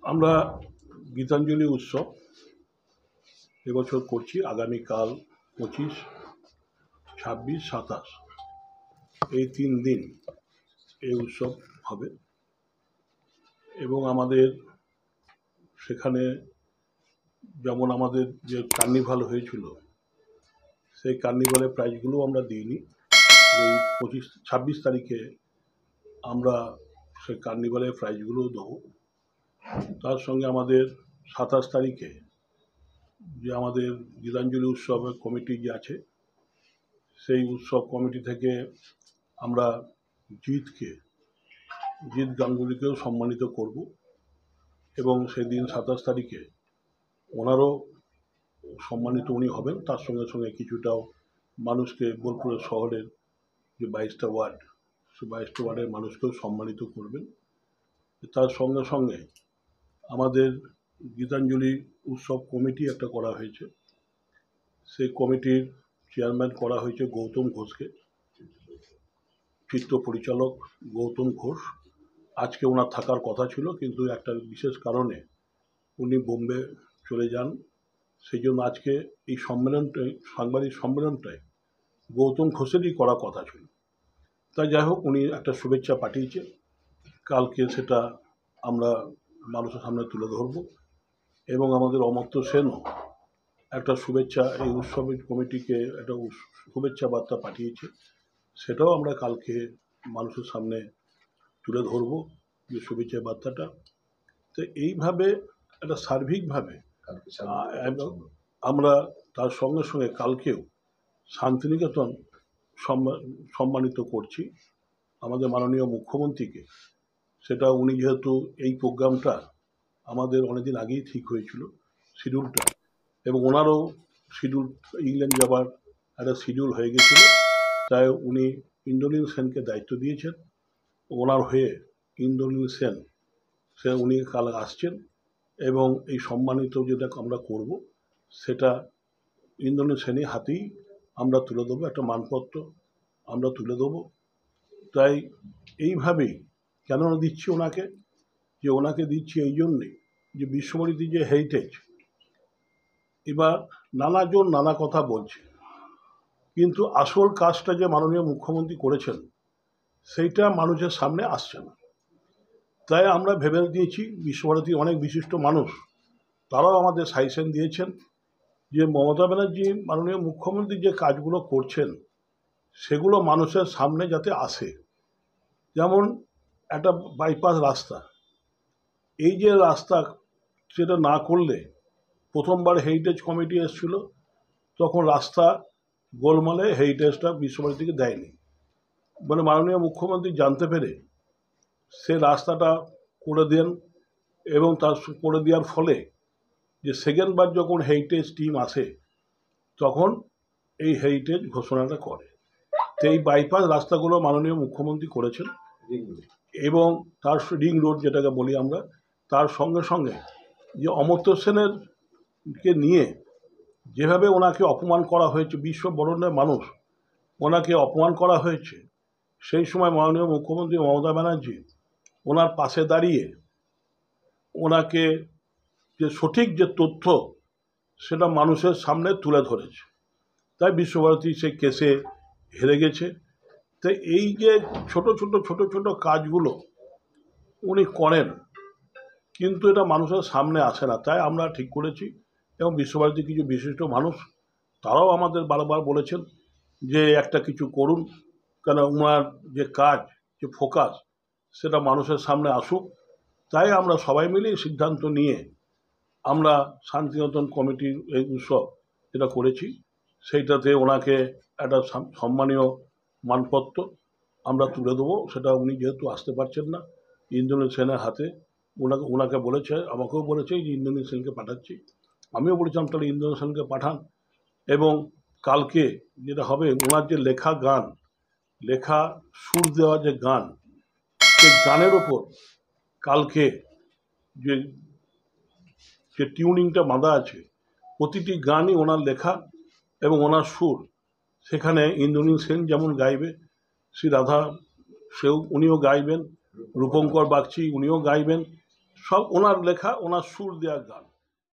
আমরা গীতাঞ্জলি উৎসব এবছর করছি। আগামীকাল 25, 26, 27 এই 3 দিন এই উৎসব হবে এবং আমাদের সেখানে যেমন আমাদের যে কার্নিভাল হয়েছিল সেই কার্নিভালের প্রাইজগুলো আমরা দিইনি। এই 26 তারিখে আমরা সেই কার্নিভালের প্রাইজগুলো দেবো। তার সঙ্গে আমাদের 27 তারিখে যে আমাদের গীতাঞ্জলি উৎসবের কমিটি যে আছে সেই উৎসব কমিটি থেকে আমরা জিৎ গাঙ্গুলিকেও সম্মানিত করব এবং সেদিন 27 তারিখে ওনারও সম্মানিত উনি হবেন। তার সঙ্গে সঙ্গে কিছুটাও মানুষকে বোলপুর শহরের যে 22টা ওয়ার্ড সেই 22টা ওয়ার্ডের মানুষকেও সম্মানিত করবেন। তার সঙ্গে সঙ্গে আমাদের গীতাঞ্জলি উৎসব কমিটি একটা করা হয়েছে। সেই কমিটির চেয়ারম্যান করা হয়েছে গৌতম ঘোষকে, চিত্র পরিচালক গৌতম ঘোষ। আজকে ওনার থাকার কথা ছিল, কিন্তু একটা বিশেষ কারণে উনি বোম্বে চলে যান। সেই জন্য আজকে এই সম্মেলনটাই, সাংবাদিক সম্মেলনটাই গৌতম ঘোষেরই করার কথা ছিল। তাই যাই হোক, উনি একটা শুভেচ্ছা পাঠিয়েছে। কালকে সেটা আমরা মানুষের সামনে তুলে ধরব এবং আমাদের অমর্ত্য সেনও একটা শুভেচ্ছা, এই উৎসবের কমিটিকে একটা শুভেচ্ছা বার্তা পাঠিয়েছে। সেটাও আমরা কালকে মানুষের সামনে তুলে ধরব, যে শুভেচ্ছা বার্তাটা। তো এইভাবে একটা সার্বিকভাবে আমরা তার সঙ্গে সঙ্গে কালকেও শান্তিনিকেতন সম্মানিত করছি আমাদের মাননীয় মুখ্যমন্ত্রীকে। সেটা উনি যেহেতু এই প্রোগ্রামটা আমাদের অনেকদিন আগেই ঠিক হয়েছিল শিডিউলটা, এবং ওনারও শিডিউল ইংল্যান্ড যাবার একটা শিডিউল হয়ে গেছিল, তাই উনি ইন্দ্রনীল সেনকে দায়িত্ব দিয়েছেন। ওনার হয়ে ইন্দ্রনীল সেন উনি কাল আসছেন এবং এই সম্মানিত যেটা আমরা করব সেটা ইন্দ্রনীল সেনের হাতেই আমরা তুলে দেবো, একটা মানপত্র আমরা তুলে দেবো। তাই এইভাবেই কেন দিচ্ছি ওনাকে, যে ওনাকে দিচ্ছি এই জন্যেই যে বিশ্বভারতী যে হেরিটেজ, এবার নানাজন নানা কথা বলছে, কিন্তু আসল কাজটা যে মাননীয় মুখ্যমন্ত্রী করেছেন সেইটা মানুষের সামনে আসছে না। তাই আমরা ভেবে দিয়েছি, বিশ্বভারতীর অনেক বিশিষ্ট মানুষ তারাও আমাদের সাজেশন দিয়েছেন যে মমতা ব্যানার্জি মাননীয় মুখ্যমন্ত্রী যে কাজগুলো করছেন সেগুলো মানুষের সামনে যাতে আসে। যেমন একটা বাইপাস রাস্তা, এই যে রাস্তা, সেটা না করলে, প্রথমবার হেরিটেজ কমিটি এসেছিল তখন রাস্তা গোলমালে হেরিটেজটা বিশ্বভারতীকে দেয়নি, মানে মাননীয় মুখ্যমন্ত্রী জানতে পেরে সে রাস্তাটা করে দেন এবং তার করে দেওয়ার ফলে যে সেকেন্ডবার যখন হেরিটেজ টিম আসে তখন এই হেরিটেজ ঘোষণাটা করে। তো এই বাইপাস রাস্তাগুলো মাননীয় মুখ্যমন্ত্রী করেছেন এবং তার রিং রোড যেটাকে বলি আমরা, তার সঙ্গে সঙ্গে যে অমর্ত্য সেনের কে নিয়ে যেভাবে ওনাকে অপমান করা হয়েছে, বিশ্ব বরেণ্যের মানুষ ওনাকে অপমান করা হয়েছে, সেই সময় মাননীয় মুখ্যমন্ত্রী মমতা ব্যানার্জি ওনার পাশে দাঁড়িয়ে ওনাকে যে সঠিক যে তথ্য সেটা মানুষের সামনে তুলে ধরেছে। তাই বিশ্বভারতী সেই কেসে হেরে গেছে। তাই এই যে ছোট ছোট কাজগুলো উনি করেন, কিন্তু এটা মানুষের সামনে আসে না। তাই আমরা ঠিক করেছি, এবং বিশ্বভারতী কিছু বিশিষ্ট মানুষ তারাও আমাদের বারবার বলেছেন যে একটা কিছু করুন, কেন ওনার যে কাজ, যে ফোকাস, সেটা মানুষের সামনে আসুক। তাই আমরা সবাই মিলে সিদ্ধান্ত নিয়ে আমরা শান্তিনিকেতন কমিটির এই উৎসব যেটা করেছি সেইটাতে ওনাকে একটা সম্মানীয় মানপত্র আমরা তুলে দেবো। সেটা উনি যেহেতু আসতে পারছেন না, ইন্দ্রনীল সেনের হাতে ওনাকে বলেছে, আমাকেও বলেছে যে ইন্দ্রনীল সেনকে পাঠাচ্ছি। আমিও বলেছিলাম তাহলে ইন্দ্রনীল সেনকে পাঠান। এবং কালকে যেটা হবে, ওনার যে লেখা গান, লেখা সুর দেওয়া যে গান, সেই গানের ওপর কালকে যে টিউনিংটা বাঁধা আছে, প্রতিটি গানই ওনার লেখা এবং ওনার সুর। সেখানে ইন্দ্রনীল সেন যেমন গাইবে, শ্রী রাধা উনিও গাইবেন, রূপঙ্কর বাগচি উনিও গাইবেন, সব ওনার লেখা, ওনার সুর দেওয়া গান।